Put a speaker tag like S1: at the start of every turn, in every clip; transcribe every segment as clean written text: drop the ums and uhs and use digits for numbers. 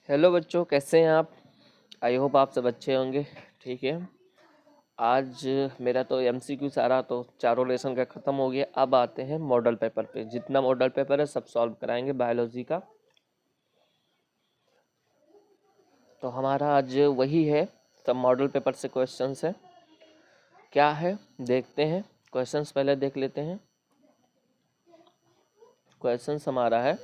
S1: Hello बच्चों, कैसे हैं आप। आई होप आप सब अच्छे होंगे। ठीक है, आज मेरा तो एमसीक्यू सारा तो चारों लेसन का ख़त्म हो गया। अब आते हैं मॉडल पेपर पे। जितना मॉडल पेपर है सब सॉल्व कराएंगे बायोलॉजी का। तो हमारा आज वही है, सब मॉडल पेपर से क्वेश्चंस है। क्या है देखते हैं, क्वेश्चंस पहले देख लेते हैं। क्वेश्चंस हमारा है,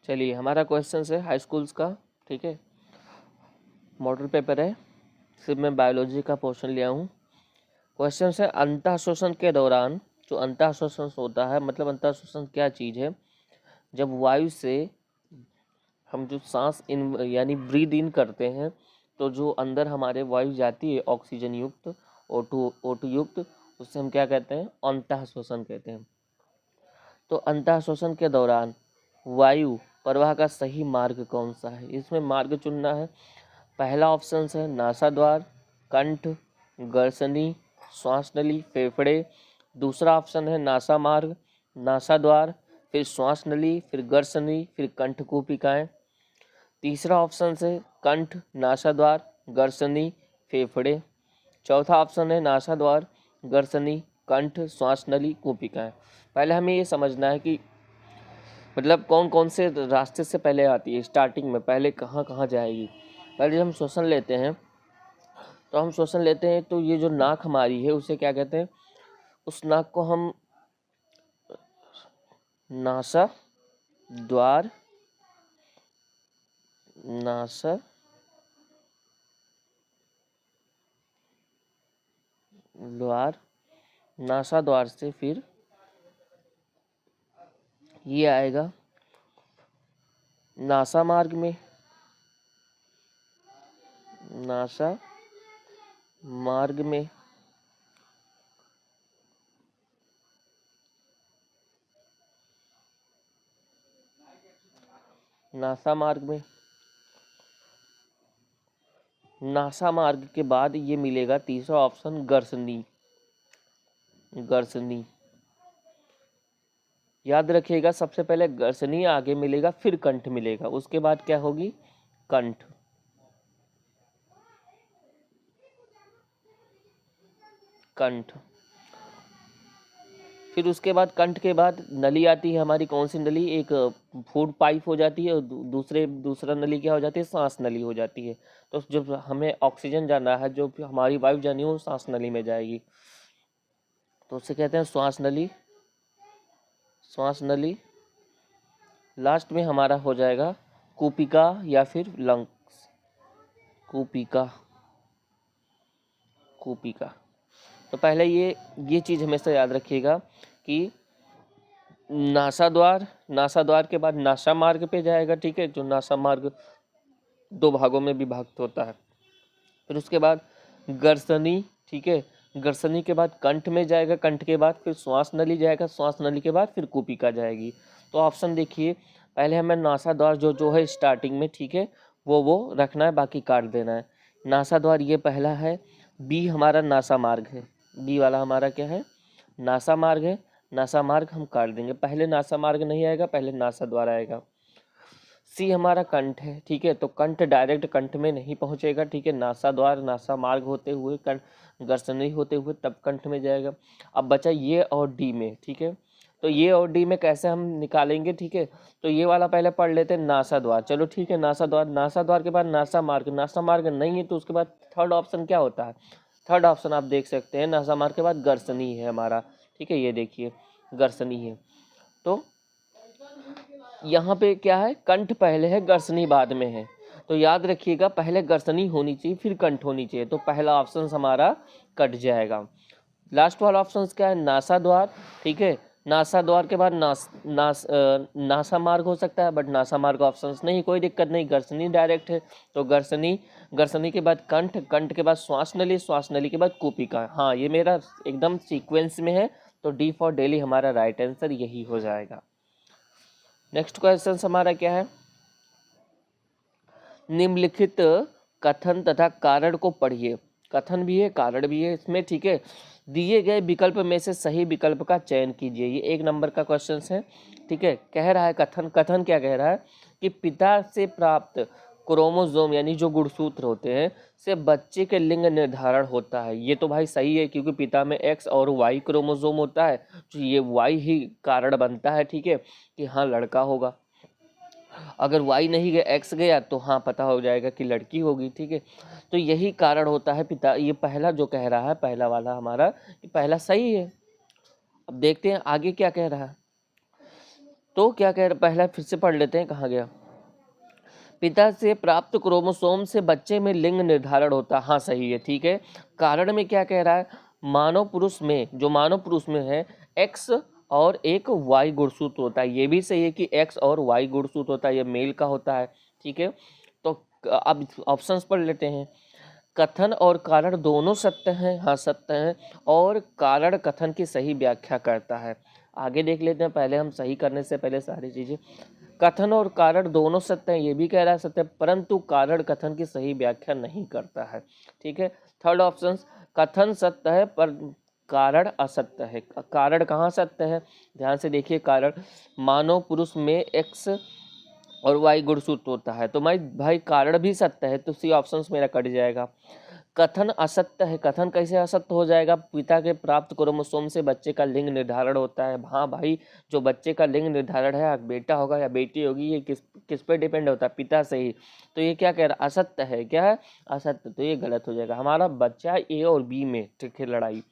S1: चलिए हमारा क्वेश्चंस है हाई स्कूल्स का। ठीक है, मॉडल पेपर है, सिर्फ मैं बायोलॉजी का पोर्शन लिया हूँ। क्वेश्चन है, अंतः शोषण के दौरान, जो अंतः शोषण होता है मतलब अंतः शोषण क्या चीज़ है। जब वायु से हम जो सांस इन यानी ब्रीद इन करते हैं, तो जो अंदर हमारे वायु जाती है ऑक्सीजन युक्त, O2 युक्त, उससे हम क्या कहते हैं, अंतः शोषण कहते हैं। तो अंतः शोषण के दौरान वायु प्रवाह का सही मार्ग कौन सा है, इसमें मार्ग चुनना है। पहला ऑप्शन है नासाद्वार, कंठ, गर्सनी, श्वास नली, फेफड़े। दूसरा ऑप्शन है नासा मार्ग, नासाद्वार, फिर श्वास नली, फिर गर्सनी, फिर कंठ कूपिकाएं। तीसरा ऑप्शन है कंठ, नासाद्वार, गर्सनी, फेफड़े। चौथा ऑप्शन है नासाद्वार, गर्सनी, कंठ, श्वास नली, कूपिकाएं। पहले हमें ये समझना है कि मतलब कौन कौन से रास्ते से पहले आती है, स्टार्टिंग में पहले कहाँ कहाँ जाएगी। पहले जब हम श्वसन लेते हैं तो ये जो नाक हमारी है उसे क्या कहते हैं, उस नाक को हम नासा द्वार, नासा द्वार, नासा द्वार से फिर ये आएगा नासा मार्ग में, नासा मार्ग में नासा मार्ग में नासा मार्ग के बाद ये मिलेगा तीसरा ऑप्शन गर्सनी। गर्सनी याद रखिएगा, सबसे पहले गर्सनी आगे मिलेगा, फिर कंठ मिलेगा, उसके बाद क्या होगी, कंठ। कंठ फिर उसके बाद कंठ के बाद नली आती है हमारी, कौन सी नली, एक फूड पाइप हो जाती है और दूसरा नली क्या हो जाती है, सांस नली हो जाती है। तो जब हमें ऑक्सीजन जाना है, जो हमारी वायु जानी है, वो सांस नली में जाएगी, तो उससे कहते हैं श्वास नली। श्वास नली लास्ट में हमारा हो जाएगा कूपिका या फिर लंग्स। कूपिका, कूपिका। तो पहले ये चीज़ हमेशा याद रखिएगा कि नासा द्वार के बाद नासा मार्ग पे जाएगा। ठीक है, जो नासा मार्ग 2 भागों में विभाजित होता है। फिर उसके बाद गर्सनी, ठीक है, गर्सनी के बाद कंठ में जाएगा, कंठ के बाद फिर श्वास नली जाएगा, श्वास नली के बाद फिर कूपिका जाएगी। तो ऑप्शन देखिए, पहले हमें नासा द्वार जो है स्टार्टिंग में, ठीक है, वो रखना है, बाकी काट देना है। नासा द्वार ये पहला है, बी हमारा नासा मार्ग है, बी वाला हमारा क्या है, नासा मार्ग है। नासा मार्ग हम काट देंगे, पहले नासा मार्ग नहीं आएगा, पहले नासा द्वार आएगा। सी हमारा कंठ है, ठीक है, तो कंठ डायरेक्ट कंठ में नहीं पहुंचेगा, ठीक है, नासा द्वार, नासा मार्ग होते हुए कंठ, गर्सनी होते हुए तब कंठ में जाएगा। अब बचा ये और डी में, ठीक है, तो ये और डी में कैसे हम निकालेंगे, ठीक है। तो ये वाला पहले पढ़ लेते हैं, नासा द्वार, चलो ठीक है, नासा द्वार, नासा द्वार के बाद नासा मार्ग, नासा मार्ग नहीं है तो उसके बाद थर्ड ऑप्शन क्या होता है, थर्ड ऑप्शन आप देख सकते हैं, नासा मार्ग के बाद गर्सनी है हमारा, ठीक है, ये देखिए गर्सनी है। तो यहाँ पे क्या है, कंठ पहले है, गर्सनी बाद में है। तो याद रखिएगा, पहले गर्सनी होनी चाहिए, फिर कंठ होनी चाहिए, तो पहला ऑप्शन हमारा कट जाएगा। लास्ट वाला ऑप्शन क्या है, नासा द्वार, ठीक है, नासा द्वार के बाद नासा मार्ग हो सकता है, बट नासा मार्ग ऑप्शन नहीं, कोई दिक्कत नहीं, गर्सनी डायरेक्ट है। तो गर्सनी, गर्सनी के बाद कंठ, कंठ के बाद श्वास नली, श्वास नली के बाद कूपिका। हाँ, ये मेरा एकदम सीक्वेंस में है, तो डी फॉर डेली हमारा राइट आंसर यही हो जाएगा। नेक्स्ट क्वेश्चन हमारा क्या है, निम्नलिखित कथन तथा कारण को पढ़िए। कथन भी है, कारण भी है इसमें, ठीक है। दिए गए विकल्प में से सही विकल्प का चयन कीजिए। ये 1 नंबर का क्वेश्चन है, ठीक है। कह रहा है कथन क्या कह रहा है कि पिता से प्राप्त क्रोमोसोम यानी जो गुणसूत्र होते हैं से बच्चे के लिंग निर्धारण होता है। ये तो भाई सही है, क्योंकि पिता में एक्स और वाई क्रोमोसोम होता है, तो ये वाई ही कारण बनता है, ठीक है, कि हाँ लड़का होगा। अगर वाई नहीं गया, एक्स गया, तो हाँ पता हो जाएगा कि लड़की होगी, ठीक है। तो यही कारण होता है पिता, ये पहला जो कह रहा है, पहला वाला हमारा, ये पहला सही है। अब देखते हैं आगे क्या कह रहा है। तो क्या कह रहा है, पहला फिर से पढ़ लेते हैं, कहाँ गया। पिता से प्राप्त क्रोमोसोम से बच्चे में लिंग निर्धारण होता, हाँ सही है, ठीक है। कारण में क्या कह रहा है, मानव पुरुष में है एक्स और एक वाई गुणसूत्र होता है। ये भी सही है कि एक्स और वाई गुणसूत्र होता है, ये मेल का होता है, ठीक है। तो अब ऑप्शंस पढ़ लेते हैं। कथन और कारण दोनों सत्य हैं, हाँ सत्य हैं, और कारण कथन की सही व्याख्या करता है। आगे देख लेते हैं, पहले हम सही करने से पहले सारी चीजें। कथन और कारण दोनों सत्य हैं, ये भी कह रहा है सत्य, परंतु कारण कथन की सही व्याख्या नहीं करता है, ठीक है। थर्ड ऑप्शन, कथन सत्य है पर कारण असत्य है। कारण कहाँ सत्य है, ध्यान से देखिए। कारण मानव पुरुष में एक्स और वाई गुणसूत्र होता है, तो भाई कारण भी सत्य है, तो सी ऑप्शन मेरा कट जाएगा। कथन असत्य है, कथन कैसे असत्य हो जाएगा, पिता के प्राप्त क्रोमोसोम से बच्चे का लिंग निर्धारण होता है। हाँ भाई, जो बच्चे का लिंग निर्धारण है, बेटा होगा या बेटी होगी, ये किस पे डिपेंड होता है, पिता से ही। तो ये क्या कह रहा है, असत्य है, क्या है, असत्य, तो ये गलत हो जाएगा। हमारा बच्चा ए और बी में, ठीक है, लड़ाई,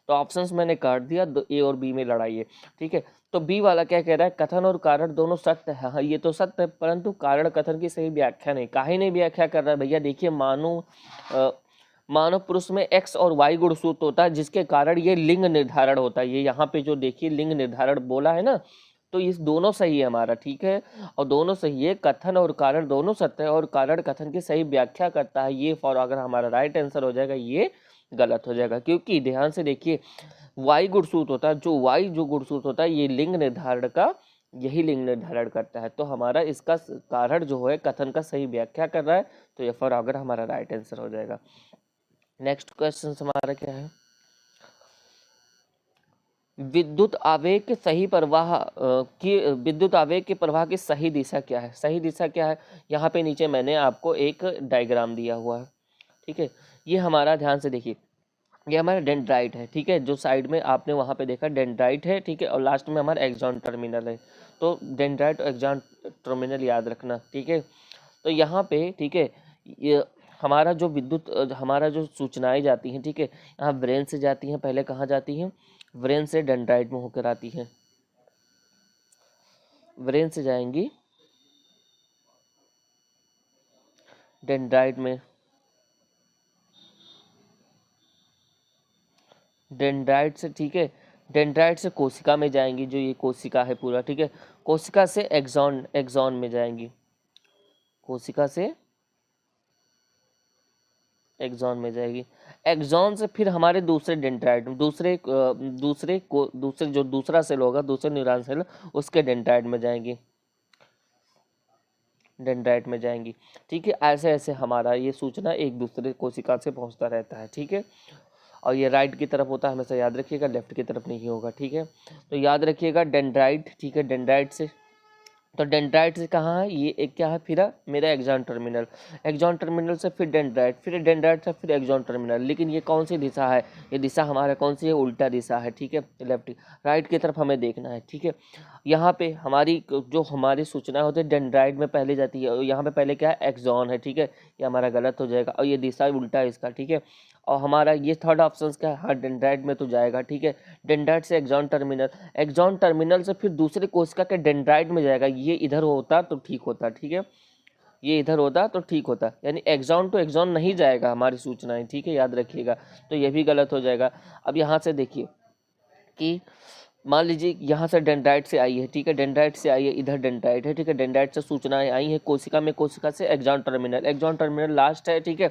S1: तो ऑप्शंस मैंने काट दिया, ए और बी में लड़ाई है, ठीक है। तो बी वाला क्या कह रहा है, कथन और कारण दोनों सत्य है, हाँ ये तो सत्य है, परंतु कारण कथन की सही व्याख्या नहीं। काहे नहीं व्याख्या कर रहा है भैया, देखिए मानव पुरुष में एक्स और वाई गुणसूत्र होता है, जिसके कारण ये लिंग निर्धारण होता है। ये यहाँ पे जो देखिए लिंग निर्धारण बोला है ना, तो इस दोनों सही है हमारा, ठीक है, और दोनों सही है। कथन और कारण दोनों सत्य है, और कारण कथन की सही व्याख्या करता है, ये फॉर अगर हमारा राइट आंसर हो जाएगा, ये गलत हो जाएगा। क्योंकि ध्यान से देखिए, वाई गुणसूत्र होता है, जो गुणसूत्र होता है, ये लिंग निर्धारण का, यही लिंग निर्धारण करता है। तो हमारा इसका कारण जो है कथन का सही व्याख्या कर रहा है, तो ये फॉर अगर हमारा राइट आंसर हो जाएगा। नेक्स्ट क्वेश्चन हमारा क्या है, विद्युत आवेग के सही प्रवाह विद्युत आवेग के प्रवाह की सही दिशा क्या है। सही दिशा क्या है, यहाँ पे नीचे मैंने आपको एक डायग्राम दिया हुआ है, ठीक है। ये हमारा, ध्यान से देखिए, ये हमारा डेंड्राइट है, ठीक है, जो साइड में आपने वहाँ पे देखा डेंड्राइट है, ठीक है, और लास्ट में हमारा एक्सॉन टर्मिनल है। तो डेंड्राइट और एक्सॉन टर्मिनल याद रखना, ठीक है। तो यहाँ पे, ठीक है, ये हमारा जो विद्युत हमारा जो सूचनाएं जाती हैं, ठीक है, यहाँ ब्रेन से जाती हैं, पहले कहाँ जाती हैं, ब्रेन से डेंड्राइट में होकर आती हैं, ब्रेन से जाएंगी डेंड्राइट में, डेंड्राइट से, ठीक है, डेंड्राइट से कोशिका में जाएंगी, जो ये कोशिका है पूरा, ठीक है, कोशिका से एक्सॉन में जाएंगी, कोशिका से एक्सॉन में जाएगी, एक्सॉन से फिर हमारे दूसरे डेंड्राइट में, दूसरे जो दूसरा सेल होगा, दूसरे न्यूरॉन सेल, उसके डेंड्राइट में जाएंगी, डेंड्राइट में जाएंगी, ठीक है। ऐसे ऐसे हमारा ये सूचना एक दूसरे कोशिका से पहुंचता रहता है, ठीक है। और ये राइट की तरफ होता है, हमेशा याद रखिएगा, लेफ्ट की तरफ नहीं होगा, ठीक है। तो याद रखिएगा डेंड्राइट, ठीक है, डेंड्राइट से, तो डेंड्राइट से कहाँ है, ये एक क्या है, फिर मेरा एक्सॉन टर्मिनल, एक्सॉन टर्मिनल से फिर डेंड्राइट, फिर डेंड्राइट से फिर एक्सॉन टर्मिनल। लेकिन ये कौन सी दिशा है, ये दिशा हमारा कौन सी है, उल्टा दिशा है, ठीक है, लेफ्ट, राइट की तरफ हमें देखना है, ठीक है। यहाँ पे हमारी जो हमारी सूचना होती है डेंड्राइट में पहले जाती है, और यहाँ पे पहले क्या है, एक्सॉन है, ठीक है, ये हमारा गलत हो जाएगा, और ये दिशा उल्टा है इसका, ठीक है। और हमारा ये थर्ड ऑप्शन क्या है, हाँ डेंड्राइट में तो जाएगा, ठीक है, डेंड्राइट से एक्सॉन टर्मिनल, एक्सॉन टर्मिनल से फिर दूसरे कोशिका के डेंड्राइट में जाएगा। ये इधर होता तो ठीक होता, ठीक है, ये इधर होता तो ठीक होता, यानी एक्सॉन टू एक्सॉन नहीं जाएगा हमारी सूचनाएं, ठीक है, याद रखिएगा, तो ये भी गलत हो जाएगा। अब यहाँ से देखिए कि मान लीजिए यहाँ से डेंड्राइट से आई है, ठीक है, डेंड्राइट से आई है, इधर डेंड्राइट है, ठीक है, डेंड्राइट से सूचनाएं आई हैं कोशिका में, कोशिका से axon terminal, axon terminal last है, ठीक है,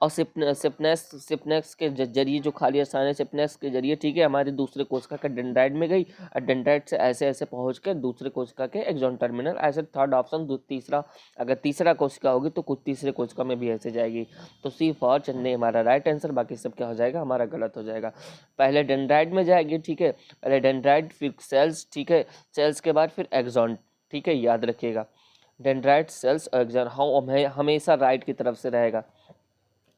S1: और सिप्नेक्स के जरिए जो खाली स्थान है सिप्नेक्स के जरिए, ठीक है, हमारी दूसरे कोशिका के डेंड्राइट में गई और डेंड्राइट से ऐसे ऐसे पहुंच के दूसरे कोशिका के एक्सॉन टर्मिनल, ऐसे थर्ड ऑप्शन तीसरा, अगर तीसरा कोशिका होगी तो कुछ तीसरे कोशिका में भी ऐसे जाएगी। तो सी फॉर चेन्नई हमारा राइट आंसर, बाकी सब क्या हो जाएगा हमारा गलत हो जाएगा। पहले डेंड्राइट में जाएगी, ठीक है, पहले डेंड्राइट फिर सेल्स, ठीक है, सेल्स के बाद फिर एक्सॉन, ठीक है, याद रखिएगा डेंड्राइट सेल्स एक्सॉन, हमेशा राइट की तरफ से रहेगा,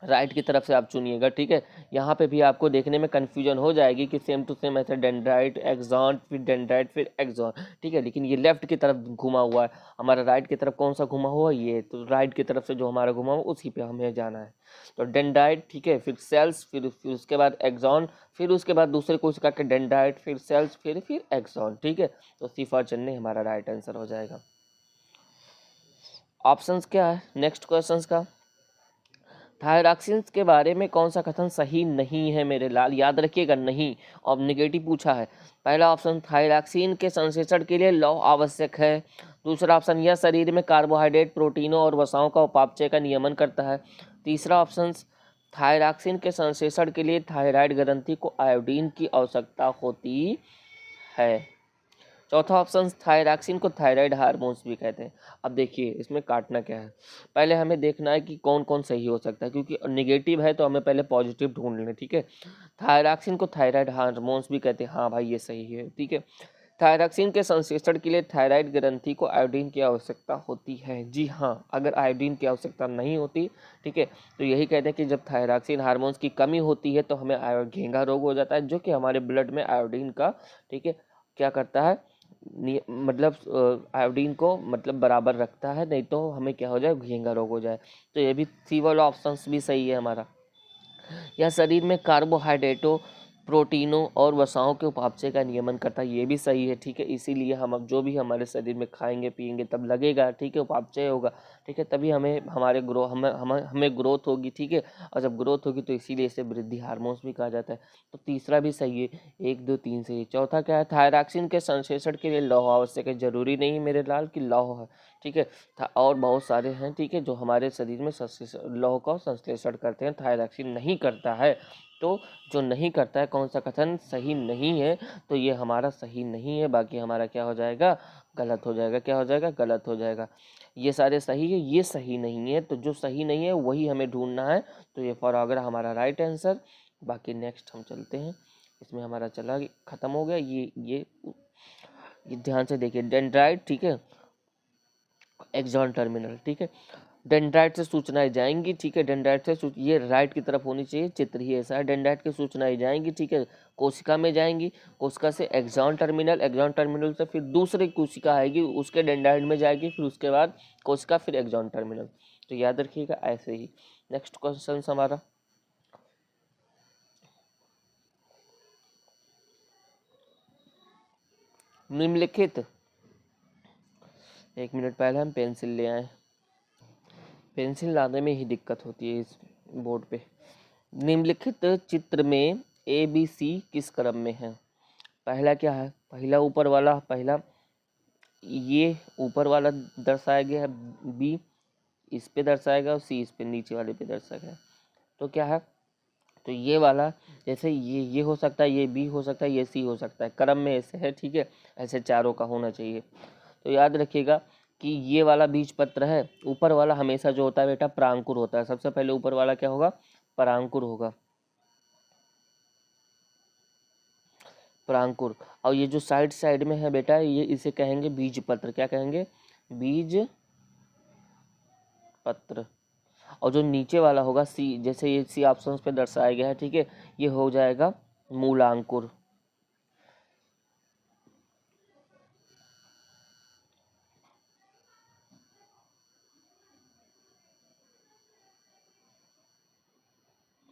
S1: राइट की तरफ से आप चुनिएगा, ठीक है। यहाँ पे भी आपको देखने में कन्फ्यूजन हो जाएगी कि सेम टू सेम ऐसे डेंड्राइट एक्सॉन फिर डेंड्राइट फिर एक्सॉन, ठीक है, लेकिन ये लेफ्ट की तरफ घुमा हुआ है, हमारा राइट की तरफ कौन सा घुमा हुआ है, ये, तो राइट की तरफ से जो हमारा घुमा हुआ उसी पे हमें जाना है। तो डेंड्राइट, ठीक है, फिर सेल्स, फिर उसके बाद एक्सॉन, फिर उसके बाद दूसरे कोशिका के डेंड्राइट, फिर सेल्स, फिर एक्सॉन, ठीक है। तो सी फॉर चेन्नई हमारा राइट आंसर हो जाएगा। ऑप्शंस क्या है नेक्स्ट क्वेश्चंस का, थायरॉक्सिन के बारे में कौन सा कथन सही नहीं है मेरे लाल, याद रखिएगा नहीं, और नेगेटिव पूछा है। पहला ऑप्शन थायरॉक्सिन के संश्लेषण के लिए लौह आवश्यक है। दूसरा ऑप्शन यह शरीर में कार्बोहाइड्रेट, प्रोटीनों और वसाओं का उपापचय का नियमन करता है। तीसरा ऑप्शन थायरॉक्सिन के संश्लेषण के लिए थायराइड ग्रंथि को आयोडीन की आवश्यकता होती है। चौथा ऑप्शन थायरॉक्सिन को थायराइड हार्मोन्स भी कहते हैं। अब देखिए इसमें काटना क्या है, पहले हमें देखना है कि कौन कौन सही हो सकता है, क्योंकि नेगेटिव है तो हमें पहले पॉजिटिव ढूंढ लेना, ठीक है। थायरॉक्सिन को थायराइड हार्मोन्स भी कहते हैं, हाँ भाई ये सही है, ठीक है। थायरॉक्सिन के संश्लेषण के लिए थायराइड ग्रंथि को आयोडीन की आवश्यकता होती है, जी हाँ, अगर आयोडीन की आवश्यकता नहीं होती, ठीक है, तो यही कहते हैं कि जब थायरॉक्सिन हार्मोन्स की कमी होती है तो हमें घेंघा रोग हो जाता है, जो कि हमारे ब्लड में आयोडीन का, ठीक है, क्या करता है, मतलब आयोडीन को मतलब बराबर रखता है, नहीं तो हमें क्या हो जाए, घेंघा रोग हो जाए। तो ये भी सी वाला ऑप्शन भी सही है हमारा। यह शरीर में कार्बोहाइड्रेटों, प्रोटीनों और वसाओं के उपापचय का नियमन करता है, ये भी सही है, ठीक है, इसीलिए हम अब जो भी हमारे शरीर में खाएंगे पिएंगे तब लगेगा, ठीक है, उपापचय होगा, ठीक है, तभी हमें हमारे हमें ग्रोथ होगी, ठीक है, और जब ग्रोथ होगी तो इसीलिए इसे वृद्धि हार्मोन्स भी कहा जाता है। तो तीसरा भी सही है, 1 2 3 सही है। चौथा क्या है, थायरॉक्सिन के संश्लेषण के लिए लौह आवश्यक है, जरूरी नहीं मेरे लाल की लौह है, ठीक है, और बहुत सारे हैं, ठीक है, जो हमारे शरीर में लौह का संश्लेषण करते हैं, थायरॉक्सिन नहीं करता है। तो जो नहीं करता है कौन सा कथन सही नहीं है, तो ये हमारा सही नहीं है, बाकी हमारा क्या हो जाएगा, गलत हो जाएगा, क्या हो जाएगा, गलत हो जाएगा। ये सारे सही है, ये सही नहीं है, तो जो सही नहीं है वही हमें ढूंढना है, तो ये फॉरआगर हमारा राइट आंसर। बाकी नेक्स्ट हम चलते हैं, इसमें हमारा चला खत्म हो गया, ये ध्यान से देखिए, डेंड्राइट, ठीक है, एक्सॉन टर्मिनल, ठीक है, डेंड्राइट से सूचनाएं जाएंगी, ठीक है, डेंड्राइट से ये राइट की तरफ होनी चाहिए, चित्र ही ऐसा है, डेंड्राइट की सूचनाएं जाएंगी, ठीक है, कोशिका में जाएंगी, कोशिका से एक्सॉन टर्मिनल, एक्सॉन टर्मिनल से फिर दूसरी कोशिका आएगी, उसके डेंड्राइट में जाएगी, फिर उसके बाद कोशिका, फिर एक्सॉन टर्मिनल। तो याद रखिएगा ऐसे ही। नेक्स्ट क्वेश्चन हमारा, निम्नलिखित, 1 मिनट पहले हम पेंसिल ले आए, पेंसिल लाने में ही दिक्कत होती है इस बोर्ड पे। निम्नलिखित चित्र में ए बी सी किस क्रम में है। पहला क्या है, पहला ऊपर वाला, पहला ये ऊपर वाला दर्शाया गया है, बी इस पे दर्शाया गया और सी इस पे नीचे वाले पे दर्शाया गया। तो क्या है, तो ये वाला जैसे ये हो सकता है, ये बी हो सकता है, ये सी हो सकता है, क्रम में ऐसे है, ठीक है, ऐसे चारों का होना चाहिए। तो याद रखिएगा कि ये वाला बीज पत्र है, ऊपर वाला हमेशा जो होता है बेटा परांकुर होता है, सबसे पहले ऊपर वाला क्या होगा, परांकुर होगा, परांकुर। और ये जो साइड साइड में है बेटा, ये इसे कहेंगे बीज पत्र, क्या कहेंगे, बीज पत्र। और जो नीचे वाला होगा सी, जैसे ये सी ऑप्शन पे दर्शाया गया है, ठीक है, ये हो जाएगा मूलांकुर।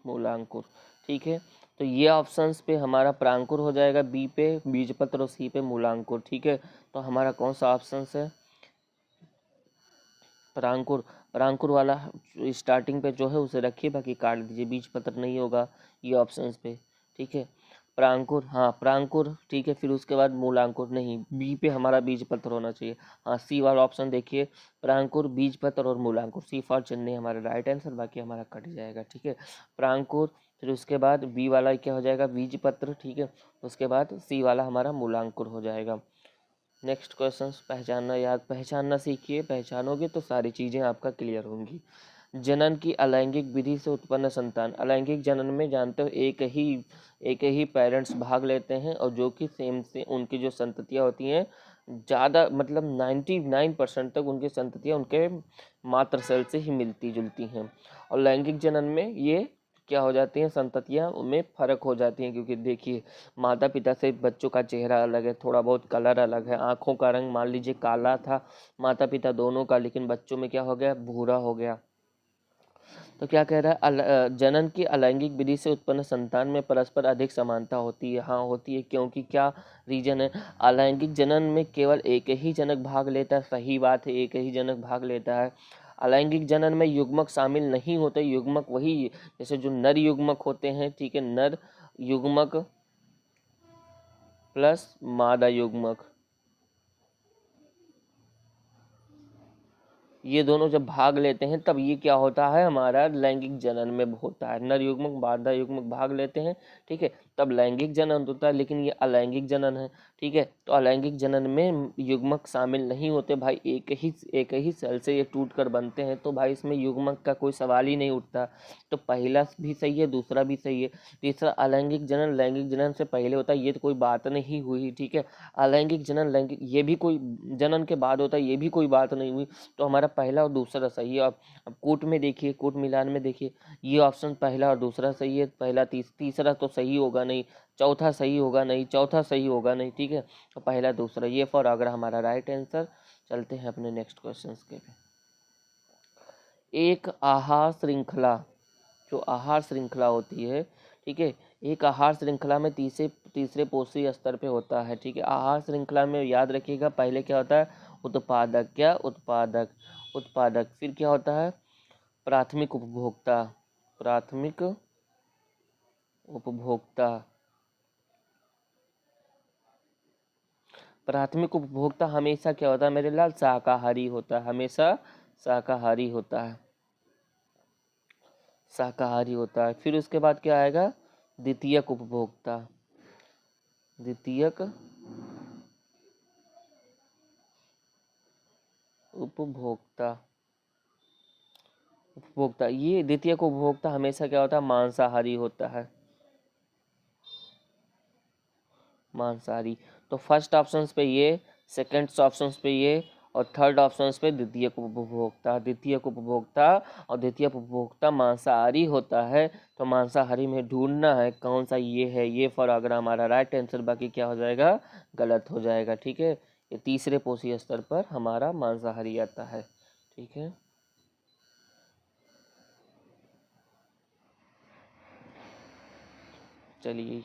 S1: मूलांकुर, ठीक है, तो ये ऑप्शंस पे हमारा प्रांकुर हो जाएगा, बी पे बीजपत्र और सी पे मूलांकुर, ठीक है। तो हमारा कौन सा ऑप्शन है, प्रांकुर। प्रांकुर वाला स्टार्टिंग पे जो है उसे रखिए, बाकी काट दीजिए, बीज पत्र नहीं होगा ये ऑप्शंस पे, ठीक है। प्रांकुर, हाँ प्रांकुर, ठीक है। फिर उसके बाद मूलांकुर, नहीं बी पे हमारा बीज पत्र होना चाहिए। हाँ सी वाला ऑप्शन देखिए, प्रांकुर, बीज पत्र और मूलांकुर, सी फॉर चेन्नई हमारा राइट आंसर, बाकी हमारा कट जाएगा, ठीक है। प्रांकुर, फिर उसके बाद बी वाला क्या हो जाएगा, बीज पत्र, ठीक है। उसके बाद सी वाला हमारा मूलांकुर हो जाएगा। नेक्स्ट क्वेश्चन, पहचानना याद, पहचानना सीखिए, पहचानोगे तो सारी चीज़ें आपका क्लियर होंगी। जनन की अलैंगिक विधि से उत्पन्न संतान, अलैंगिक जनन में जानते हो एक ही पेरेंट्स भाग लेते हैं और जो कि सेम से उनकी जो संततियाँ होती हैं ज़्यादा मतलब 99% तक उनकी संततियाँ उनके मातृ सेल से ही मिलती जुलती हैं। और लैंगिक जनन में ये क्या हो जाती हैं, संततियाँ उनमें फ़र्क हो जाती हैं, क्योंकि देखिए माता पिता से बच्चों का चेहरा अलग है, थोड़ा बहुत कलर अलग है, आँखों का रंग मान लीजिए काला था माता पिता दोनों का, लेकिन बच्चों में क्या हो गया, भूरा हो गया। तो क्या कह रहा है, जनन की अलैंगिक विधि से उत्पन्न संतान में परस्पर अधिक समानता होती है। हाँ होती है, क्योंकि क्या रीजन है, अलैंगिक जनन में केवल एक ही जनक भाग लेता है, सही बात है, एक ही जनक भाग लेता है। अलैंगिक जनन में युग्मक शामिल नहीं होते, युग्मक वही जैसे जो नर युग्मक होते हैं, ठीक है, नर युग्मक प्लस मादा युग्मक, ये दोनों जब भाग लेते हैं तब ये क्या होता है, हमारा लैंगिक जनन में होता है। नर युग्मक मादा युग्मक भाग लेते हैं, ठीक है, तब लैंगिक जनन होता है, लेकिन ये अलैंगिक जनन है, ठीक है। तो अलैंगिक जनन में युग्मक शामिल नहीं होते भाई, एक ही सेल से ये टूट कर बनते हैं, तो भाई इसमें युग्मक का कोई सवाल ही नहीं उठता। तो पहला भी सही है, दूसरा भी सही है। तीसरा, अलैंगिक जनन लैंगिक जनन से पहले होता है, ये तो कोई बात नहीं हुई, ठीक है। अलैंगिक जनन लैंगिक ये भी कोई जनन के बाद होता है, ये भी कोई बात नहीं हुई। तो हमारा पहला और दूसरा सही है। अब कूट में देखिए, कूट मिलान में देखिए, ये ऑप्शन पहला और दूसरा सही है, पहला तीसरा तो सही होगा नहीं, चौथा सही होगा नहीं, चौथा सही होगा नहीं, ठीक है। तो पहला दूसरा ये फॉर अगर हमारा राइट आंसर। चलते हैं अपने नेक्स्ट क्वेश्चन के पे। एक आहार श्रृंखला, जो आहार श्रृंखला होती है, ठीक है, एक आहार श्रृंखला में तीसरे पोषी स्तर पे होता है, ठीक है। आहार श्रृंखला में याद रखिएगा पहले क्या होता है, उत्पादक, क्या उत्पादक, उत्पादक, फिर क्या होता है, प्राथमिक उपभोक्ता, प्राथमिक उपभोक्ता, प्राथमिक उपभोक्ता हमेशा क्या होता है मेरे लाल, शाकाहारी होता है, हमेशा शाकाहारी होता है, शाकाहारी होता है। फिर उसके बाद क्या आएगा, द्वितीयक उपभोक्ता, द्वितीयक उपभोक्ता, उपभोक्ता, ये द्वितीयक उपभोक्ता हमेशा क्या होता है, मांसाहारी होता है, मांसाहारी। तो फर्स्ट ऑप्शन पे ये, सेकंड ऑप्शन पे ये, और थर्ड ऑप्शन पे द्वितीयक उपभोक्ता, द्वितीयक उपभोक्ता, और द्वितीयक उपभोक्ता मांसाहारी होता है। तो मांसाहारी में ढूंढना है कौन सा ये है, ये फॉर अगर हमारा राइट आंसर, बाकी क्या हो जाएगा, गलत हो जाएगा, ठीक है। ये तीसरे पोषी स्तर पर हमारा मांसाहारी आता है, ठीक है। चलिए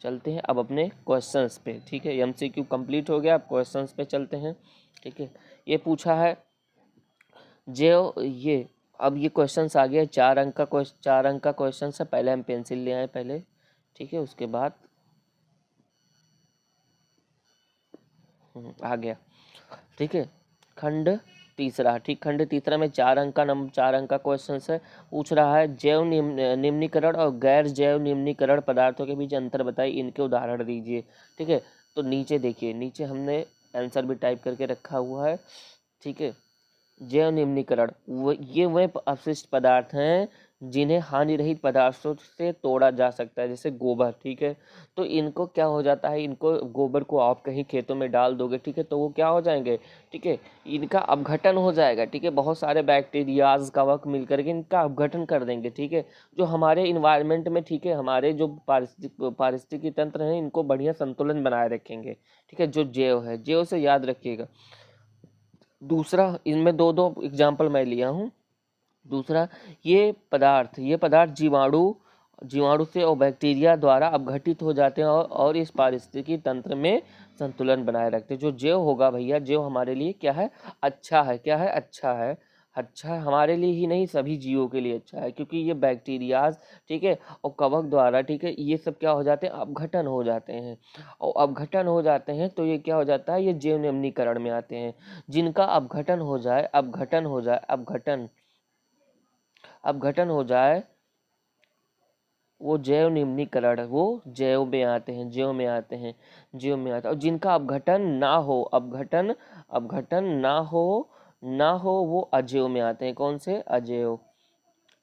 S1: चलते हैं अब अपने क्वेश्चंस पे, ठीक है। एमसीक्यू कंप्लीट हो गया, अब क्वेश्चंस पे चलते हैं, ठीक है। ये पूछा है जो ये, अब ये क्वेश्चंस आ गया, 4 अंक का क्वेश्चन है, पहले हम पेंसिल ले आए पहले, ठीक है, उसके बाद आ गया, ठीक है। खंड तीसरा, ठीक, खंड तीसरा में 4 अंक का क्वेश्चन है। पूछ रहा है जैव निम्नीकरण और गैर जैव निम्नीकरण पदार्थों के बीच अंतर बताइए, इनके उदाहरण दीजिए, ठीक है। तो नीचे देखिए, नीचे हमने आंसर भी टाइप करके रखा हुआ है, ठीक है। जैव निम्नीकरण ये वे अपशिष्ट पदार्थ हैं जिन्हें हानि रहित पदार्थों से तोड़ा जा सकता है, जैसे गोबर, ठीक है। तो इनको क्या हो जाता है, इनको गोबर को आप कहीं खेतों में डाल दोगे, ठीक है, तो वो क्या हो जाएंगे, ठीक है, इनका अपघटन हो जाएगा, ठीक है। बहुत सारे बैक्टीरियाज का वक्त मिल करके इनका अपघटन कर देंगे, ठीक है, जो हमारे इन्वायरमेंट में, ठीक है, हमारे जो पारिस्थितिकी तंत्र हैं इनको बढ़िया संतुलन बनाए रखेंगे, ठीक है। जो जैव है, जैव से याद रखिएगा। दूसरा, इनमें दो दो एग्जाम्पल मैं लिया हूँ। दूसरा, ये पदार्थ जीवाणु से और बैक्टीरिया द्वारा अपघटित हो जाते हैं और इस पारिस्थितिकी तंत्र में संतुलन बनाए रखते हैं। जो जैव होगा भैया, जैव हमारे लिए क्या है, अच्छा है, क्या है, अच्छा है, अच्छा है, हमारे लिए ही नहीं सभी जीवों के लिए अच्छा है, क्योंककि ये बैक्टीरियाज, ठीक है, और कवक द्वारा, ठीक है, ये सब क्या हो जाते हैं, अपघटन हो जाते हैं। और अपघटन हो जाते हैं तो ये क्या हो जाता है, ये जैव निम्नीकरण में आते हैं। जिनका अपघटन हो जाए, अपघटन हो जाए, वो जैव निम्नीकरण, वो जैव में आते हैं, जैव में आता है। और जिनका अपघटन ना हो, अपघटन ना हो, वो अजैव में आते हैं। कौन से?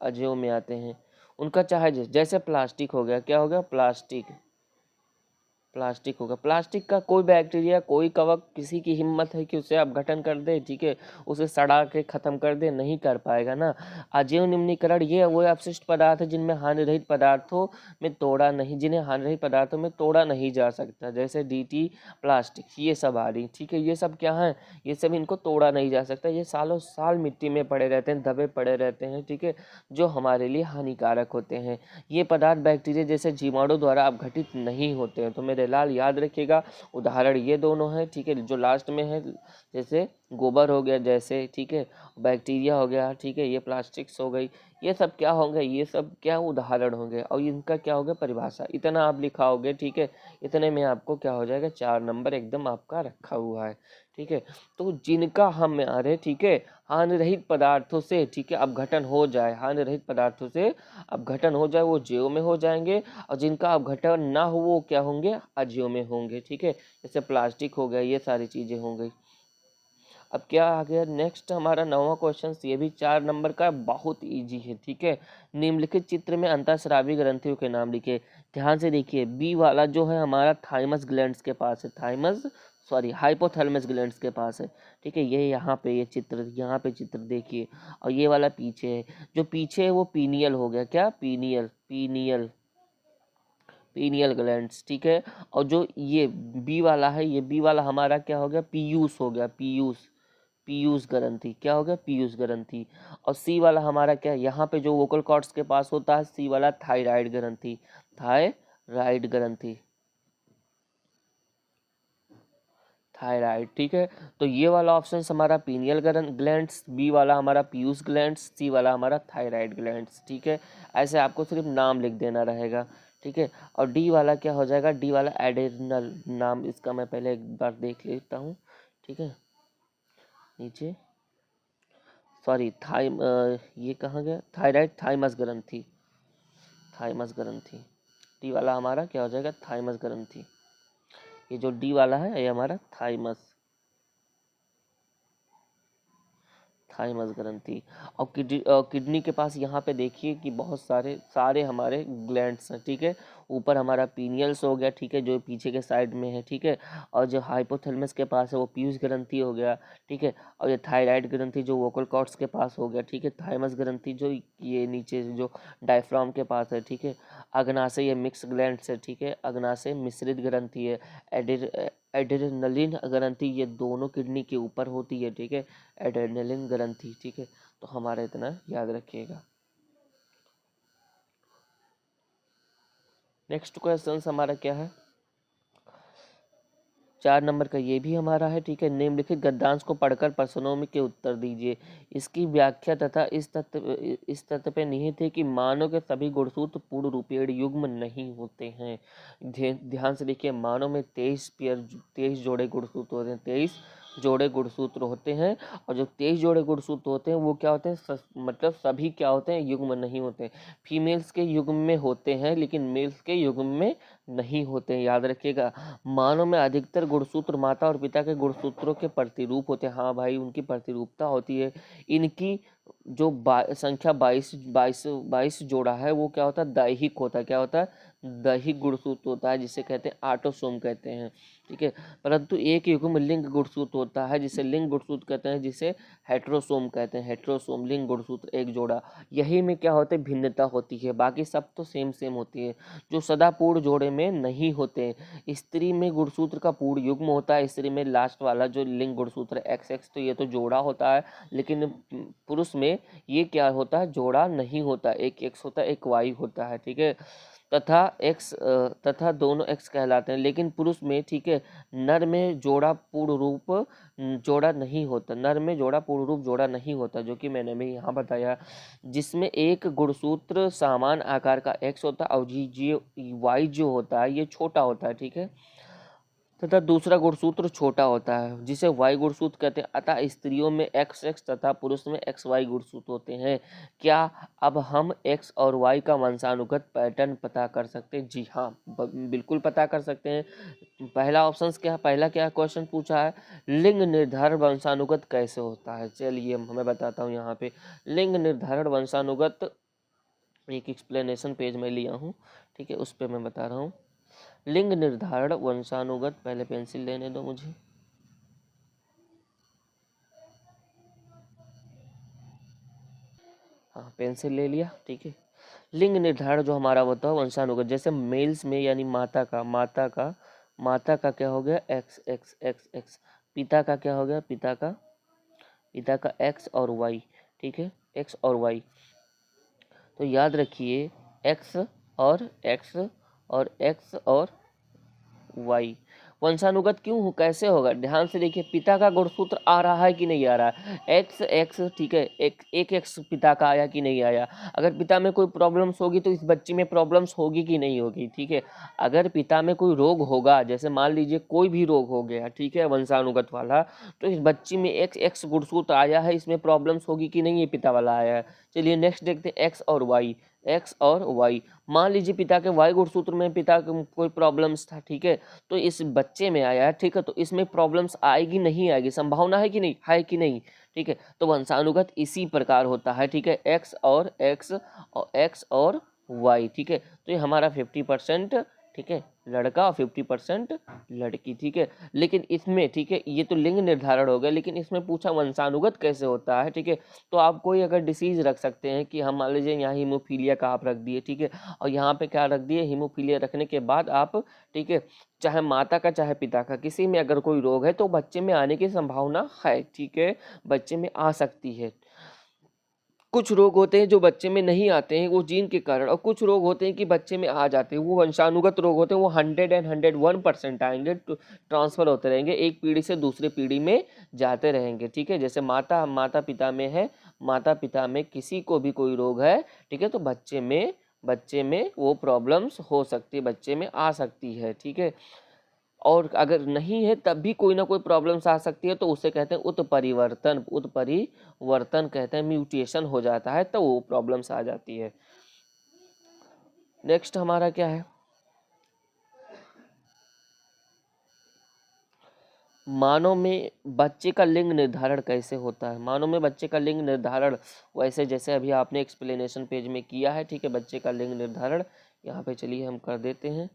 S1: अजैव में आते हैं। उनका चाहे जैसे प्लास्टिक हो गया, क्या हो गया, प्लास्टिक होगा। प्लास्टिक का कोई बैक्टीरिया, कोई कवक, किसी की हिम्मत है कि उसे अपघटन कर दे, ठीक है, उसे सड़ा के खत्म कर दे? नहीं कर पाएगा ना। अजैव निम्नीकरण ये वो अपशिष्ट पदार्थ है जिनमें हानि रहित पदार्थों में तोड़ा नहीं, जिन्हें हानि रहित पदार्थों में तोड़ा नहीं जा सकता, जैसे डीटी, प्लास्टिक, ये सब आ रही, ठीक है। ये सब क्या है, ये सब इनको तोड़ा नहीं जा सकता, ये सालों साल मिट्टी में पड़े रहते हैं, दबे पड़े रहते हैं, ठीक है, जो हमारे लिए हानिकारक होते हैं। ये पदार्थ बैक्टीरिया जैसे जीवाणु द्वारा अपघटित नहीं होते हैं। तो मेरे लाल याद रखिएगा, उदाहरण ये दोनों हैं, ठीक है, जो लास्ट में है, जैसे गोबर हो गया, जैसे, ठीक है, बैक्टीरिया हो गया, ठीक है, ये प्लास्टिक्स हो गई, ये सब क्या होंगे, ये सब क्या उदाहरण होंगे, और इनका क्या होगा, परिभाषा। इतना आप लिखाओगे, ठीक है, इतने में आपको क्या हो जाएगा, 4 नंबर एकदम आपका रखा हुआ है, ठीक है। तो जिनका हमारे, ठीक है, हानि रहित पदार्थों से, ठीक है, अपघटन हो जाए, हानि रहित पदार्थों से अपघटन हो जाए, वो जैव में हो जाएंगे। और जिनका अपघटन ना हो, वो क्या होंगे, अजैव में होंगे, ठीक है। जैसे प्लास्टिक हो गया, ये सारी चीजें हो गई। अब क्या आ गया नेक्स्ट, हमारा 9वां क्वेश्चन, ये भी 4 नंबर का, बहुत इजी है, ठीक है। निम्नलिखित चित्र में अंतःस्रावी ग्रंथियों के नाम लिखे। ध्यान से देखिए, बी वाला जो है हमारा थाइमस ग्लैंड्स के पास है, हाइपोथैलेमस ग्लैंड्स के पास है, ठीक है। ये यहाँ पे ये चित्र, यहाँ पे चित्र देखिए, और ये वाला पीछे है, जो पीछे है वो पीनियल हो गया, क्या, पीनियल ग्लैंड्स, ठीक है। और जो ये बी वाला है, ये बी वाला हमारा क्या हो गया, पीयूष हो गया, पीयूष ग्रंथि, क्या हो गया, पीयूष ग्रंथि। और सी वाला हमारा क्या है, यहाँ पे जो वोकल कॉर्ड्स के पास होता है, सी वाला थायराइड ग्रंथि, थायराइड, ठीक है। तो ये वाला ऑप्शन हमारा पीनियल ग्लैंड्स, बी वाला हमारा पीयूष ग्लैंड्स, सी वाला हमारा थायराइड ग्लैंड्स, ठीक है। ऐसे आपको सिर्फ नाम लिख देना रहेगा, ठीक है। और डी वाला क्या हो जाएगा, डी वाला एडेनल, नाम इसका मैं पहले एक बार देख लेता हूँ, ठीक है, नीचे, सॉरी, ये कहाँ गया, थायराइड, थाइमस ग्रंथि, डी वाला हमारा क्या हो जाएगा, थाइमस ग्रंथि। ये जो डी वाला है ये हमारा थाइमस ग्रंथि। और किडनी के पास यहाँ पे देखिए कि बहुत सारे हमारे ग्लैंड्स हैं, ठीक है। ऊपर हमारा पीनियल्स हो गया, ठीक है, जो पीछे के साइड में है, ठीक है। और जो हाइपोथैलेमस के पास है वो पीयूष ग्रंथि हो गया, ठीक है। और ये थायराइड ग्रंथि जो वोकल कॉर्ड्स के पास हो गया, ठीक है। थाइमस ग्रंथि जो ये नीचे जो डायफ्राम के पास है, ठीक है। अग्नाशय ये मिक्स ग्लैंड्स है, ठीक है। अग्नाशय मिश्रित ग्रंथि है। एड्रेनलिन ग्रंथि ये दोनों किडनी के ऊपर होती है, ठीक है, एड्रेनलिन ग्रंथि, ठीक है। तो हमारा इतना याद रखिएगा। नेक्स्ट क्वेश्चन हमारा क्या है, 4 नंबर का, ये भी हमारा है, ठीक है। निम्नलिखित गद्यांश को पढ़कर प्रश्नों में के उत्तर दीजिए। इसकी व्याख्या तथा इस तथ्य पे निहित है कि मानव के सभी गुणसूत्र पूर्ण रूपेण युग्म नहीं होते हैं। ध्यान से देखिए, मानव में 23 जोड़े गुणसूत्र होते हैं, 23 जोड़े गुणसूत्र होते हैं। और जो 23 जोड़े गुणसूत्र होते हैं वो क्या होते हैं, मतलब सभी क्या होते हैं, युग्म नहीं होते। फीमेल्स के युग्म में होते हैं, लेकिन मेल्स के युग्म में नहीं होते हैं, याद रखिएगा। मानव में अधिकतर गुणसूत्र माता और पिता के गुणसूत्रों के प्रतिरूप होते हैं। हाँ भाई, उनकी प्रतिरूपता होती है। इनकी जो संख्या 22 जोड़ा है वो क्या होता है, दैहिक होता है, क्या होता है, दैहिक गुणसूत्र होता है, जिसे कहते हैं ऑटोसोम कहते हैं, ठीक है। परंतु एक युग्म लिंग गुणसूत्र होता है जिसे लिंग गुणसूत्र कहते हैं, जिसे हेट्रोसोम कहते हैं, हेट्रोसोम, लिंग गुणसूत्र, एक जोड़ा। यही में क्या होते हैं, भिन्नता होती है, बाकी सब तो सेम होती है, जो सदा पूर्ण जोड़े में नहीं होते। स्त्री में गुणसूत्र का पूर्ण युग्म होता है, स्त्री में लास्ट वाला जो लिंग गुणसूत्र XX, तो ये तो जोड़ा होता है। लेकिन पुरुष में ये क्या होता है, जोड़ा नहीं होता, एक X होता है, एक Y होता है, ठीक है। तथा दोनों एक्स कहलाते हैं। लेकिन पुरुष में, ठीक है, नर में जोड़ा पूर्ण रूप जोड़ा नहीं होता, नर में जोड़ा पूर्ण रूप जोड़ा नहीं होता, जो कि मैंने भी यहाँ बताया, जिसमें एक गुणसूत्र समान आकार का एक्स होता है और जी वाई जो होता है ये छोटा होता है, ठीक है, तथा दूसरा गुणसूत्र छोटा होता है जिसे वाई गुणसूत्र कहते हैं। अतः स्त्रियों में एक्स एक्स तथा पुरुष में एक्स वाई गुणसूत्र होते हैं। क्या अब हम एक्स और वाई का वंशानुगत पैटर्न पता कर सकते हैं? जी हाँ, बिल्कुल पता कर सकते हैं। पहला ऑप्शन क्या, पहला क्या क्वेश्चन पूछा है, लिंग निर्धारण वंशानुगत कैसे होता है? चलिए मैं बताता हूँ। यहाँ पे लिंग निर्धारण वंशानुगत एक एक्सप्लेनेशन पेज में लिया हूँ, ठीक है, उस पर मैं बता रहा हूँ। लिंग निर्धारण वंशानुगत, पहले पेंसिल लेने दो मुझे। हाँ, पेंसिल ले लिया, ठीक है। लिंग निर्धारण जो हमारा होता है वंशानुगत, जैसे मेल्स में यानी माता का क्या हो गया, एक्स एक्स एक्स एक्स, पिता का क्या हो गया, पिता का एक्स और वाई, ठीक है, एक्स और वाई। तो याद रखिए एक्स और एक्स और एक्स और वाई वंशानुगत क्यों हो, कैसे होगा, ध्यान से देखिए। पिता का गुणसूत्र आ रहा है कि नहीं आ रहा है, एक्स एक्स, ठीक है, एक एक्स पिता का आया कि नहीं आया। अगर पिता में कोई प्रॉब्लम्स होगी तो इस बच्चे में प्रॉब्लम्स होगी कि नहीं होगी, ठीक है। अगर पिता में कोई रोग होगा, जैसे मान लीजिए कोई भी रोग हो गया, ठीक है, वंशानुगत वाला, तो इस बच्चे में एक्स एक्स गुणसूत्र आया है, इसमें प्रॉब्लम्स होगी कि नहीं, ये पिता वाला आया है। चलिए नेक्स्ट देखते हैं, एक्स और वाई, एक्स और वाई। मान लीजिए पिता के वाई गुणसूत्र में पिता को कोई प्रॉब्लम्स था, ठीक है, तो इस बच्चे में आया है, ठीक है, तो इसमें प्रॉब्लम्स आएगी नहीं आएगी, संभावना है कि नहीं, है कि नहीं, ठीक है। तो वंशानुगत इसी प्रकार होता है, ठीक है, एक्स और वाई, ठीक है। तो ये हमारा 50%, ठीक है, लड़का और 50% लड़की, ठीक है। लेकिन इसमें, ठीक है, ये तो लिंग निर्धारण हो गया, लेकिन इसमें पूछा वंशानुगत कैसे होता है, ठीक है। तो आप कोई अगर डिसीज रख सकते हैं कि हम मान लीजिए यहाँ हीमोफीलिया का आप रख दिए, ठीक है, और यहाँ पे क्या रख दिए, हीमोफीलिया रखने के बाद आप, ठीक है, चाहे माता का चाहे पिता का किसी में अगर कोई रोग है तो बच्चे में आने की संभावना है, ठीक है, बच्चे में आ सकती है। कुछ रोग होते हैं जो बच्चे में नहीं आते हैं वो जीन के कारण, और कुछ रोग होते हैं कि बच्चे में आ जाते हैं, वो वंशानुगत रोग होते हैं, वो 101% आएंगे, ट्रांसफर होते रहेंगे, एक पीढ़ी से दूसरे पीढ़ी में जाते रहेंगे, ठीक है। जैसे माता पिता में है, माता पिता में किसी को भी कोई रोग है, ठीक है, तो बच्चे में वो प्रॉब्लम्स हो सकती है, बच्चे में आ सकती है, ठीक है। और अगर नहीं है तब भी कोई ना कोई प्रॉब्लम्स आ सकती है, तो उसे कहते हैं उत्परिवर्तन कहते हैं, म्यूटेशन हो जाता है तो वो प्रॉब्लम्स आ जाती है। नेक्स्ट हमारा क्या है, मानव में बच्चे का लिंग निर्धारण कैसे होता है? मानव में बच्चे का लिंग निर्धारण वैसे जैसे अभी आपने एक्सप्लेनेशन पेज में किया है, ठीक है, बच्चे का लिंग निर्धारण यहाँ पे चलिए हम कर देते हैं।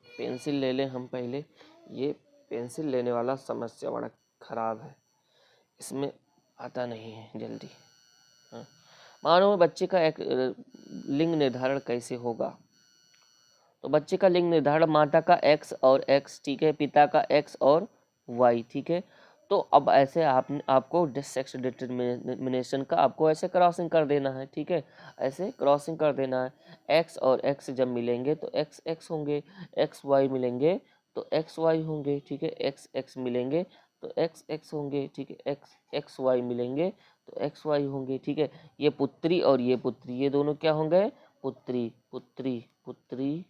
S1: पेंसिल ले लें हम पहले, ये पेंसिल लेने वाला समस्या बड़ा खराब है, इसमें आता नहीं है जल्दी। हाँ, मानव में बच्चे का एक लिंग निर्धारण कैसे होगा? तो बच्चे का लिंग निर्धारण माता का एक्स और एक्स, ठीक है, पिता का एक्स और वाई, ठीक है। तो अब ऐसे आपको सेक्स डिटर्मिनेशन का आपको ऐसे क्रॉसिंग कर देना है, ठीक है, ऐसे क्रॉसिंग कर देना है। एक्स और एक्स जब मिलेंगे तो एक्स एक्स होंगे, एक्स वाई मिलेंगे तो एक्स वाई होंगे, ठीक है, एक्स एक्स मिलेंगे तो एक्स एक्स होंगे, ठीक है, एक्स एक्स वाई मिलेंगे तो एक्स वाई होंगे, ठीक है। ये पुत्री और ये पुत्री, ये दोनों क्या होंगे, पुत्री पुत्री पुत्री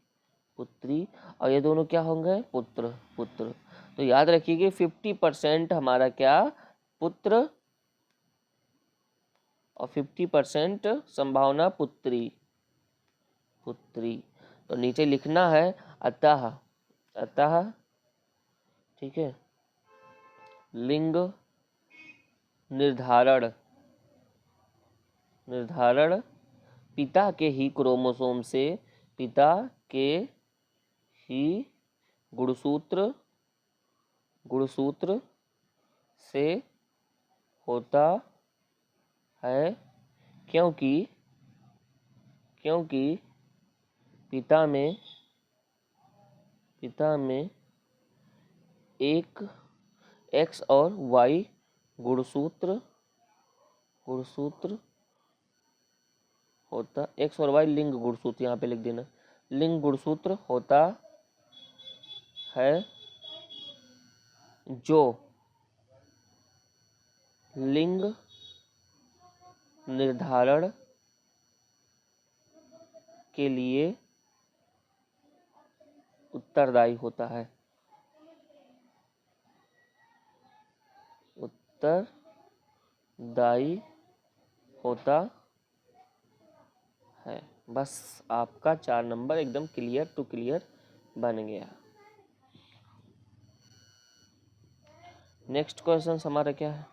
S1: पुत्री, और ये दोनों क्या होंगे, पुत्र पुत्र। तो याद रखिए कि 50% हमारा क्या, पुत्र, और 50% संभावना पुत्री पुत्री। तो नीचे लिखना है अतः, अतः, ठीक है, लिंग निर्धारण निर्धारण पिता के ही क्रोमोसोम से, पिता के ही गुणसूत्र गुणसूत्र से होता है, क्योंकि क्योंकि पिता में एक एक्स और वाई गुणसूत्र गुणसूत्र होता, एक्स और वाई लिंग गुणसूत्र यहाँ पे लिख देना, लिंग गुणसूत्र होता है जो लिंग निर्धारण के लिए उत्तरदायी होता है। उत्तरदायी होता है। बस आपका 4 नंबर एकदम क्लियर टू क्लियर बन गया। नेक्स्ट क्वेश्चन हमारा क्या है?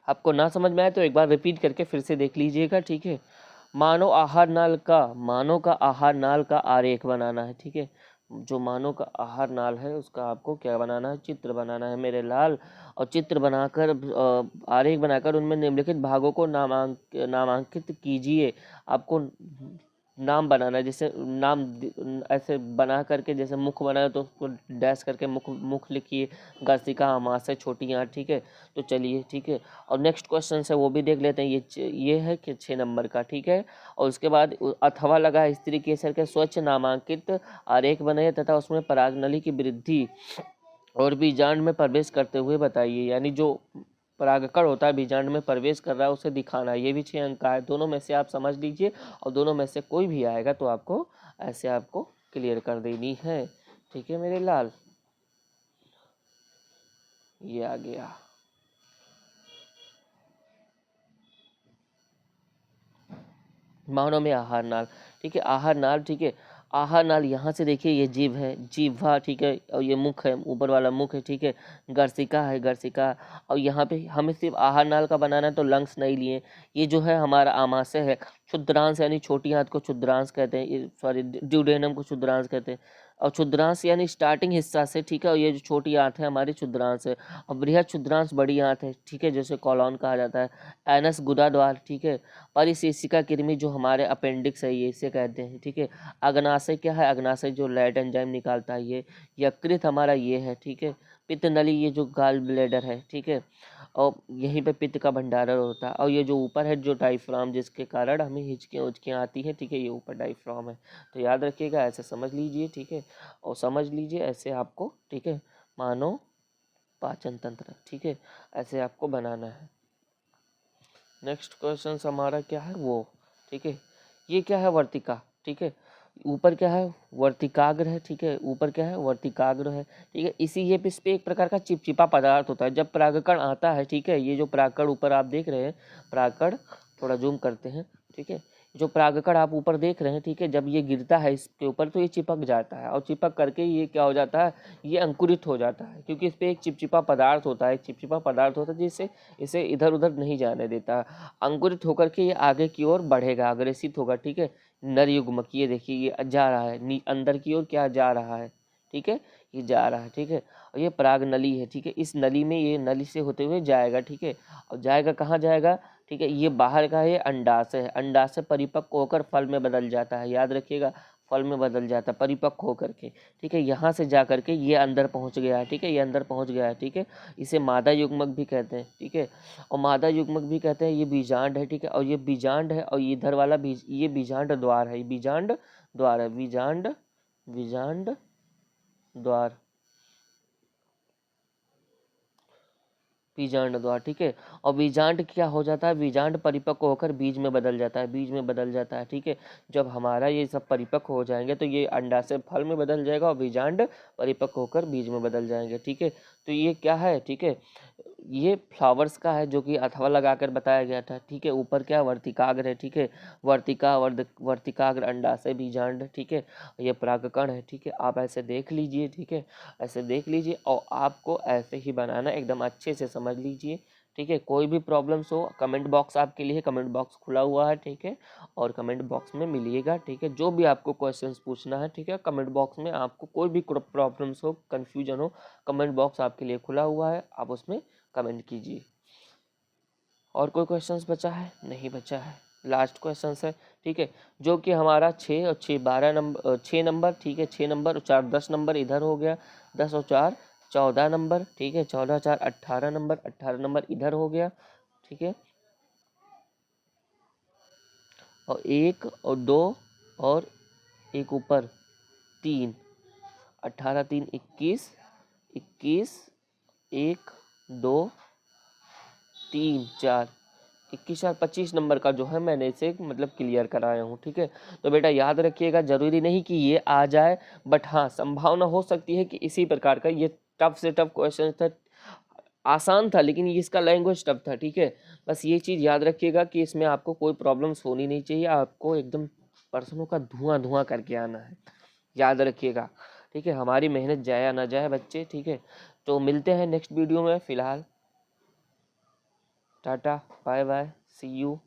S1: आपको ना समझ में आए तो एक बार रिपीट करके फिर से देख लीजिएगा, ठीक है। मानव आहार का आहार नाल का आरेख बनाना है, ठीक है। जो मानव का आहार नाल है उसका आपको क्या बनाना है? चित्र बनाना है मेरे लाल। और चित्र बनाकर आरेख बनाकर उनमें निम्नलिखित भागों को नामांकित कीजिए। आपको नाम बनाना है, जैसे नाम ऐसे बना करके, जैसे मुख बनाए तो उसको डैश करके मुख लिखिए, गर्सिका, आमाशय, छोटी आंत, ठीक है। तो चलिए, ठीक है। और नेक्स्ट क्वेश्चन है वो भी देख लेते हैं। ये है कि 6 नंबर का, ठीक है। और उसके बाद अथवा लगा स्त्री केसर के स्वच्छ नामांकित आरेख बने तथा उसमें परागनली की वृद्धि और बीजांड में प्रवेश करते हुए बताइए। यानी जो परागकण होता है बीजांड में प्रवेश कर रहा है उसे दिखाना। ये भी 6 अंक का है। दोनों में से आप समझ लीजिए और दोनों में से कोई भी आएगा तो आपको ऐसे आपको क्लियर कर देनी है, ठीक है मेरे लाल। ये आ गया। मानव में आहार नाल, ठीक है। आहार नाल, ठीक है। आहार नाल यहाँ से देखिए, ये जीभ है, जीवा, ठीक है। और ये मुख है, ऊपर वाला मुख है, ठीक है। गर्सिका है, गर्सिका। और यहाँ पे हमें सिर्फ आहार नाल का बनाना है तो लंग्स नहीं लिए। ये जो है हमारा आमाशय है। क्षुद्रांश यानी छोटी आंत को क्षुद्रांश कहते हैं, सॉरी ड्यूडेनम को क्षुद्रांश कहते हैं। और क्षुद्रांश यानी स्टार्टिंग हिस्सा से, ठीक है। और ये जो छोटी आंत है हमारी क्षुद्रांश है। और बृहद क्षुद्रांश बड़ी आंत है, ठीक है, जैसे कॉलॉन कहा जाता है। एनस गुदा द्वार, ठीक है। परिशेषिका कृमि जो हमारे अपेंडिक्स है ये इसे कहते हैं, ठीक है। अग्नाशय क्या है? अग्नाशय जो लैट एंजाइम निकालता है ये। यकृत हमारा ये है, ठीक है। पित्त नली ये जो गाल ब्लेडर है, ठीक है। और यहीं पे पित्त का भंडारण होता है। और ये जो ऊपर है जो डायफ्राम, जिसके कारण हमें हिचकियाँ उचकियाँ आती हैं, ठीक है, ये ऊपर डायफ्राम है। तो याद रखिएगा, ऐसे समझ लीजिए, ठीक है। और समझ लीजिए ऐसे आपको, ठीक है, मानव पाचन तंत्र, ठीक है, ऐसे आपको बनाना है। नेक्स्ट क्वेश्चन हमारा क्या है वो, ठीक है। ये क्या है? वर्तिका, ठीक है। ऊपर क्या है? वर्तिकाग्र है, ठीक है। ऊपर क्या है? वर्तिकाग्र है, ठीक है। इस पे एक प्रकार का चिपचिपा पदार्थ होता है जब परागकण आता है, ठीक है। ये जो परागकण ऊपर आप देख रहे हैं, परागकण थोड़ा जूम करते हैं, ठीक है। जो परागकण आप ऊपर देख रहे हैं, ठीक है, जब ये गिरता है इसके ऊपर तो ये चिपक जाता है। और चिपक करके ये क्या हो जाता है? ये अंकुरित हो जाता है, क्योंकि इस पे एक चिपचिपा पदार्थ होता है। चिपचिपा पदार्थ होता है जिससे इसे इधर उधर नहीं जाने देता। अंकुरित होकर के ये आगे की ओर बढ़ेगा, अग्रेसित होगा, ठीक है। नर युग्मक, ये देखिए ये जा रहा है अंदर की ओर, क्या जा रहा है, ठीक है, ये जा रहा है, ठीक है। और ये पराग नली है, ठीक है। इस नली में, ये नली से होते हुए जाएगा, ठीक है। और जाएगा कहाँ जाएगा? ठीक है, ये बाहर का है, अंडाशय है। अंडाशय परिपक्व होकर फल में बदल जाता है, याद रखिएगा, फल में बदल जाता है परिपक्व होकर के, ठीक है। यहाँ से जा करके ये अंदर पहुँच गया है, ठीक है, ये अंदर पहुँच गया है, ठीक है। इसे मादा युग्मक भी कहते हैं, ठीक है। और मादा युग्मक भी कहते हैं। ये बीजांड है, ठीक है। और ये बीजांड है, और इधर वाला बीज, ये बीजांड द्वार है, बीजांड द्वार है, बीजांड बीजांड द्वार, बीजांड द्वार, ठीक है। और बीजांड क्या हो जाता है? बीजांड परिपक्व होकर बीज में बदल जाता है, बीज में बदल जाता है, ठीक है। जब हमारा ये सब परिपक्व हो जाएंगे तो ये अंडा से फल में बदल जाएगा और बीजांड परिपक्व होकर बीज में बदल जाएंगे, ठीक है। तो ये क्या है? ठीक है, ये फ्लावर्स का है जो कि अथवा लगाकर बताया गया था, ठीक है। ऊपर क्या? वर्तिकाग्र है, ठीक है। वर्तिकाग्र, अंडाशय, बीजांड, ठीक है। ये परागकण है, ठीक है। आप ऐसे देख लीजिए, ठीक है, ऐसे देख लीजिए। और आपको ऐसे ही बनाना, एकदम अच्छे से समझ लीजिए, ठीक है। कोई भी प्रॉब्लम्स हो, कमेंट बॉक्स आपके लिए, कमेंट बॉक्स खुला हुआ है, ठीक है। और कमेंट बॉक्स में मिलिएगा, ठीक है। जो भी आपको क्वेश्चंस पूछना है, ठीक है, कमेंट बॉक्स में आपको कोई भी प्रॉब्लम्स हो, कन्फ्यूजन हो, कमेंट बॉक्स आपके लिए खुला हुआ है, आप उसमें कमेंट कीजिए। और कोई क्वेश्चंस बचा है? नहीं बचा है। लास्ट क्वेश्चन है, ठीक है, जो कि हमारा 6 और 6 12 नंबर, 6 नंबर, ठीक है, 6 नंबर और 4 10 नंबर इधर हो गया, 10 और 4 14 नंबर, ठीक है, 14 4 18 नंबर, 18 नंबर इधर हो गया, ठीक है। और 1 और 2 और एक ऊपर 3, 18 3 21, 21 1 2 3 4, 21 और 25 नंबर का जो है मैंने इसे मतलब क्लियर कराया हूँ। ठीक है, तो बेटा याद रखिएगा, जरूरी नहीं कि ये आ जाए, बट हाँ संभावना हो सकती है कि इसी प्रकार का, ये टफ से टफ क्वेश्चन था, आसान था लेकिन ये इसका लैंग्वेज टफ था। ठीक है, बस ये चीज़ याद रखिएगा कि इसमें आपको कोई प्रॉब्लम्स होनी नहीं चाहिए, आपको एकदम प्रश्नों का धुआं धुआं करके आना है, याद रखिएगा। ठीक है, हमारी मेहनत जाया ना जाए बच्चे। ठीक है, तो मिलते हैं नेक्स्ट वीडियो में, फिलहाल tata bye bye, see you.